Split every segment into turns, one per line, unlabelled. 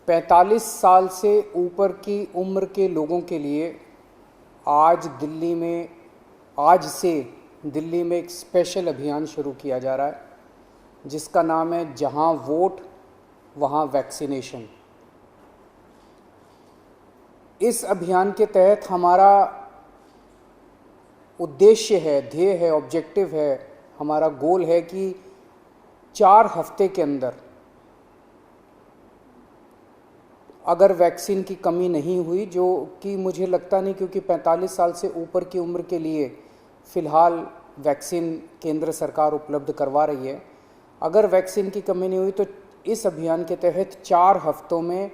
45 साल से ऊपर की उम्र के लोगों के लिए आज से दिल्ली में एक स्पेशल अभियान शुरू किया जा रहा है जिसका नाम है जहां वोट वहां वैक्सीनेशन। इस अभियान के तहत हमारा उद्देश्य है, ध्येय है, ऑब्जेक्टिव है, हमारा गोल है कि 4 हफ्ते के अंदर अगर वैक्सीन की कमी नहीं हुई, जो कि मुझे लगता नहीं, क्योंकि 45 साल से ऊपर की उम्र के लिए फ़िलहाल वैक्सीन केंद्र सरकार उपलब्ध करवा रही है। अगर वैक्सीन की कमी नहीं हुई तो इस अभियान के तहत 4 हफ्तों में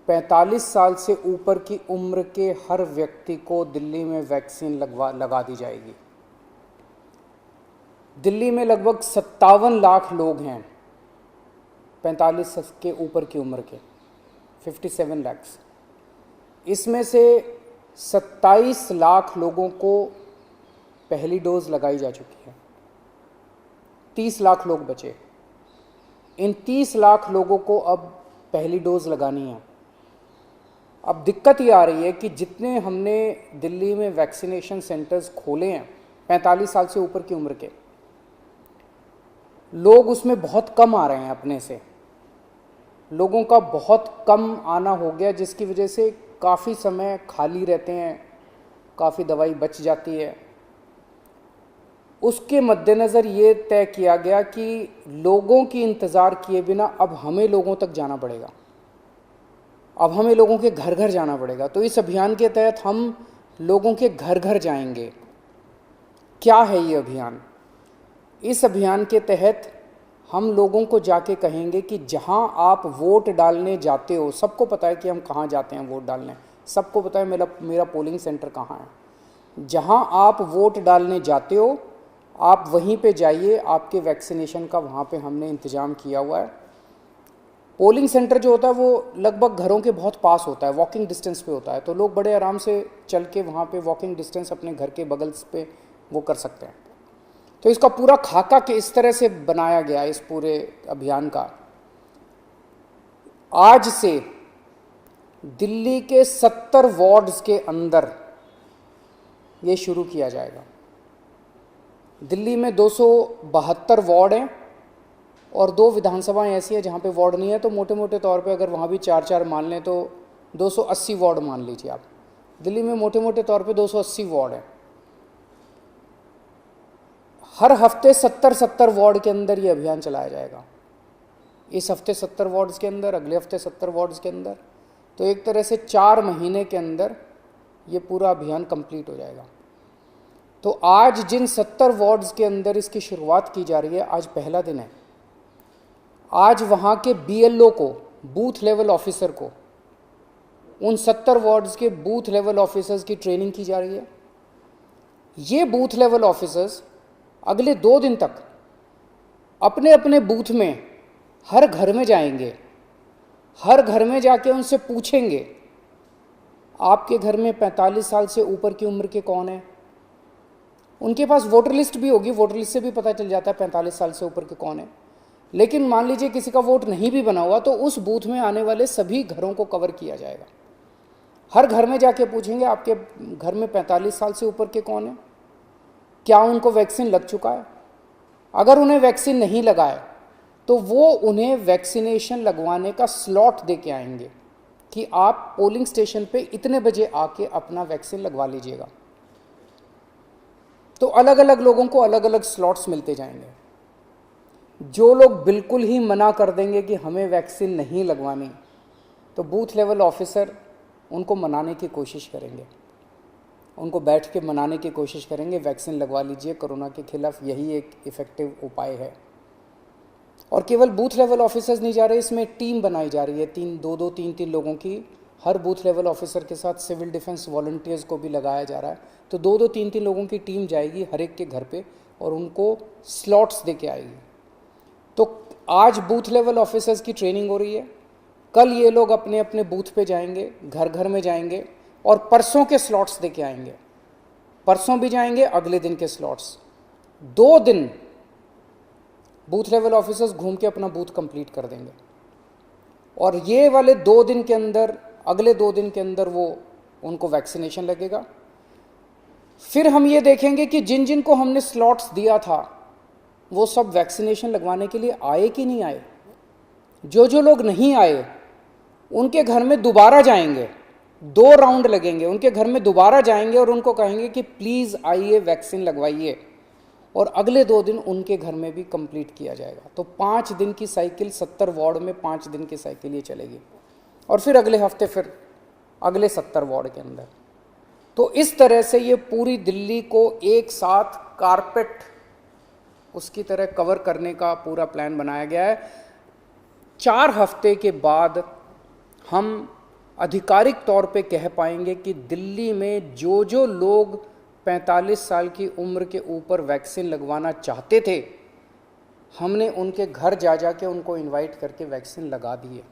45 साल से ऊपर की उम्र के हर व्यक्ति को दिल्ली में वैक्सीन लगा दी जाएगी। दिल्ली में लगभग 57 लाख लोग हैं 45 के ऊपर की उम्र के, 57 lakhs। इसमें से 27 लाख लोगों को पहली डोज लगाई जा चुकी है, 30 लाख लोग बचे। इन 30 लाख लोगों को अब पहली डोज लगानी है। अब दिक्कत ये आ रही है कि जितने हमने दिल्ली में वैक्सीनेशन सेंटर्स खोले हैं 45 साल से ऊपर की उम्र के लोग, उसमें बहुत कम आ रहे हैं। अपने से लोगों का बहुत कम आना हो गया, जिसकी वजह से काफ़ी समय खाली रहते हैं, काफ़ी दवाई बच जाती है। उसके मद्देनज़र ये तय किया गया कि लोगों की इंतज़ार किए बिना अब हमें लोगों तक जाना पड़ेगा, अब हमें लोगों के घर घर जाना पड़ेगा। तो इस अभियान के तहत हम लोगों के घर घर जाएंगे। क्या है ये अभियान? इस अभियान के तहत हम लोगों को जाके कहेंगे कि जहां आप वोट डालने जाते हो, सबको पता है कि हम कहां जाते हैं वोट डालने, सबको पता है मेरा पोलिंग सेंटर कहां है। जहां आप वोट डालने जाते हो आप वहीं पे जाइए, आपके वैक्सीनेशन का वहां पे हमने इंतज़ाम किया हुआ है। पोलिंग सेंटर जो होता है वो लगभग घरों के बहुत पास होता है, वॉकिंग डिस्टेंस पे होता है, तो लोग बड़े आराम से चल के वहाँ पे वॉकिंग डिस्टेंस अपने घर के बगल पे वो कर सकते हैं। तो इसका पूरा खाका के इस तरह से बनाया गया इस पूरे अभियान का। आज से दिल्ली के 70 वार्ड्स के अंदर ये शुरू किया जाएगा। दिल्ली में 272 वार्ड हैं और 2 विधानसभाएं ऐसी हैं जहाँ पे वार्ड नहीं है, तो मोटे मोटे तौर पे अगर वहाँ भी 4-4 मान लें तो 280 वार्ड मान लीजिए आप। दिल्ली में मोटे मोटे तौर पे 280 वार्ड हैं। हर हफ्ते 70 वार्ड के अंदर ये अभियान चलाया जाएगा। इस हफ्ते 70 वार्ड्स के अंदर, अगले हफ्ते 70 वार्ड्स के अंदर, तो एक तरह से 4 महीने के अंदर ये पूरा अभियान कंप्लीट हो जाएगा। तो आज जिन 70 वार्ड्स के अंदर इसकी शुरुआत की जा रही है, आज पहला दिन है। आज वहाँ के BLO को, बूथ लेवल ऑफिसर को, उन 70 वार्ड्स के बूथ लेवल ऑफिसर्स की ट्रेनिंग की जा रही है। ये बूथ लेवल ऑफिसर्स अगले 2 दिन तक अपने अपने बूथ में हर घर में जाएंगे, हर घर में जाके उनसे पूछेंगे आपके घर में 45 साल से ऊपर की उम्र के कौन हैं। उनके पास वोटर लिस्ट भी होगी, वोटर लिस्ट से भी पता चल जाता है 45 साल से ऊपर के कौन है। लेकिन मान लीजिए किसी का वोट नहीं भी बना हुआ, तो उस बूथ में आने वाले सभी घरों को कवर किया जाएगा। हर घर में जाके पूछेंगे आपके घर में 45 साल से ऊपर के कौन है, क्या उनको वैक्सीन लग चुका है। अगर उन्हें वैक्सीन नहीं लगा है तो वो उन्हें वैक्सीनेशन लगवाने का स्लॉट दे के आएंगे कि आप पोलिंग स्टेशन पे इतने बजे आके अपना वैक्सीन लगवा लीजिएगा। तो अलग अलग लोगों को अलग अलग स्लॉट्स मिलते जाएंगे। जो लोग बिल्कुल ही मना कर देंगे कि हमें वैक्सीन नहीं लगवानी, तो बूथ लेवल ऑफिसर उनको मनाने की कोशिश करेंगे, उनको बैठ के मनाने की कोशिश करेंगे, वैक्सीन लगवा लीजिए, कोरोना के खिलाफ यही एक इफ़ेक्टिव उपाय है। और केवल बूथ लेवल ऑफिसर्स नहीं जा रहे, इसमें टीम बनाई जा रही है 3 लोगों की। हर बूथ लेवल ऑफिसर के साथ सिविल डिफेंस वॉलंटियर्स को भी लगाया जा रहा है। तो 2-3 लोगों की टीम जाएगी हर एक के घर पे और उनको स्लॉट्स दे के आएगी। तो आज बूथ लेवल ऑफिसर्स की ट्रेनिंग हो रही है, कल ये लोग अपने अपने बूथ पे जाएंगे, घर घर में जाएंगे और परसों के स्लॉट्स दे के आएंगे। परसों भी जाएंगे, अगले दिन के स्लॉट्स। 2 दिन बूथ लेवल ऑफिसर्स घूम के अपना बूथ कंप्लीट कर देंगे। और ये वाले 2 दिन के अंदर, अगले 2 दिन के अंदर वो उनको वैक्सीनेशन लगेगा। फिर हम ये देखेंगे कि जिन जिन को हमने स्लॉट्स दिया था वो सब वैक्सीनेशन लगवाने के लिए आए कि नहीं आए। जो जो लोग नहीं आए उनके घर में दोबारा जाएंगे, 2 राउंड लगेंगे, उनके घर में दोबारा जाएंगे और उनको कहेंगे कि प्लीज़ आइए वैक्सीन लगवाइए, और अगले 2 दिन उनके घर में भी कंप्लीट किया जाएगा। तो 5 दिन की साइकिल, 70 वार्ड में 5 दिन की साइकिल ये चलेगी, और फिर अगले हफ्ते फिर अगले 70 वार्ड के अंदर। तो इस तरह से ये पूरी दिल्ली को एक साथ कारपेट उसकी तरह कवर करने का पूरा प्लान बनाया गया है। 4 हफ्ते के बाद हम आधिकारिक तौर पे कह पाएंगे कि दिल्ली में जो जो लोग 45 साल की उम्र के ऊपर वैक्सीन लगवाना चाहते थे, हमने उनके घर जा जा के उनको इनवाइट करके वैक्सीन लगा दी है।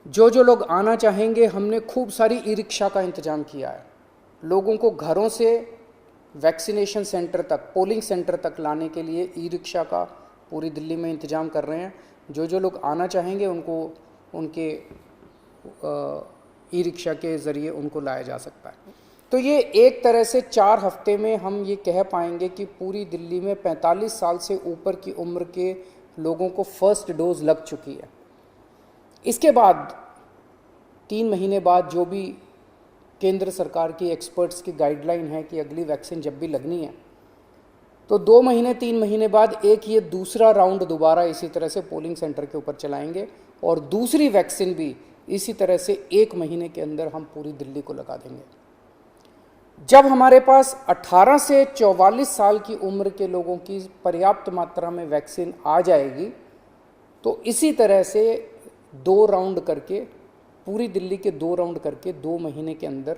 जो जो लोग आना चाहेंगे, हमने खूब सारी ई रिक्शा का इंतज़ाम किया है। लोगों को घरों से वैक्सीनेशन सेंटर तक, पोलिंग सेंटर तक लाने के लिए ई रिक्शा का पूरी दिल्ली में इंतज़ाम कर रहे हैं। जो जो लोग आना चाहेंगे उनको उनके ई रिक्शा के ज़रिए उनको लाया जा सकता है। तो ये एक तरह से 4 हफ्ते में हम ये कह पाएंगे कि पूरी दिल्ली में 45 साल से ऊपर की उम्र के लोगों को फर्स्ट डोज लग चुकी है। इसके बाद 3 महीने बाद जो भी केंद्र सरकार की एक्सपर्ट्स की गाइडलाइन है कि अगली वैक्सीन जब भी लगनी है, तो 2 महीने 3 महीने बाद एक ये दूसरा राउंड दोबारा इसी तरह से पोलिंग सेंटर के ऊपर चलाएंगे, और दूसरी वैक्सीन भी इसी तरह से 1 महीने के अंदर हम पूरी दिल्ली को लगा देंगे। जब हमारे पास 18 से 44 साल की उम्र के लोगों की पर्याप्त मात्रा में वैक्सीन आ जाएगी, तो इसी तरह से 2 राउंड करके, पूरी दिल्ली के 2 राउंड करके 2 महीने के अंदर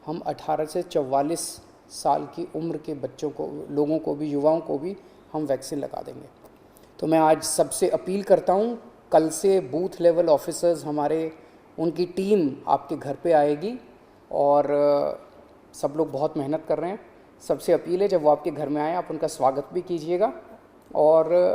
हम 18 से 44 साल की उम्र के बच्चों को, लोगों को भी, युवाओं को भी हम वैक्सीन लगा देंगे। तो मैं आज सबसे अपील करता हूँ, कल से बूथ लेवल ऑफिसर्स हमारे, उनकी टीम आपके घर पे आएगी, और सब लोग बहुत मेहनत कर रहे हैं। सबसे अपील है जब वो आपके घर में आए आप उनका स्वागत भी कीजिएगा, और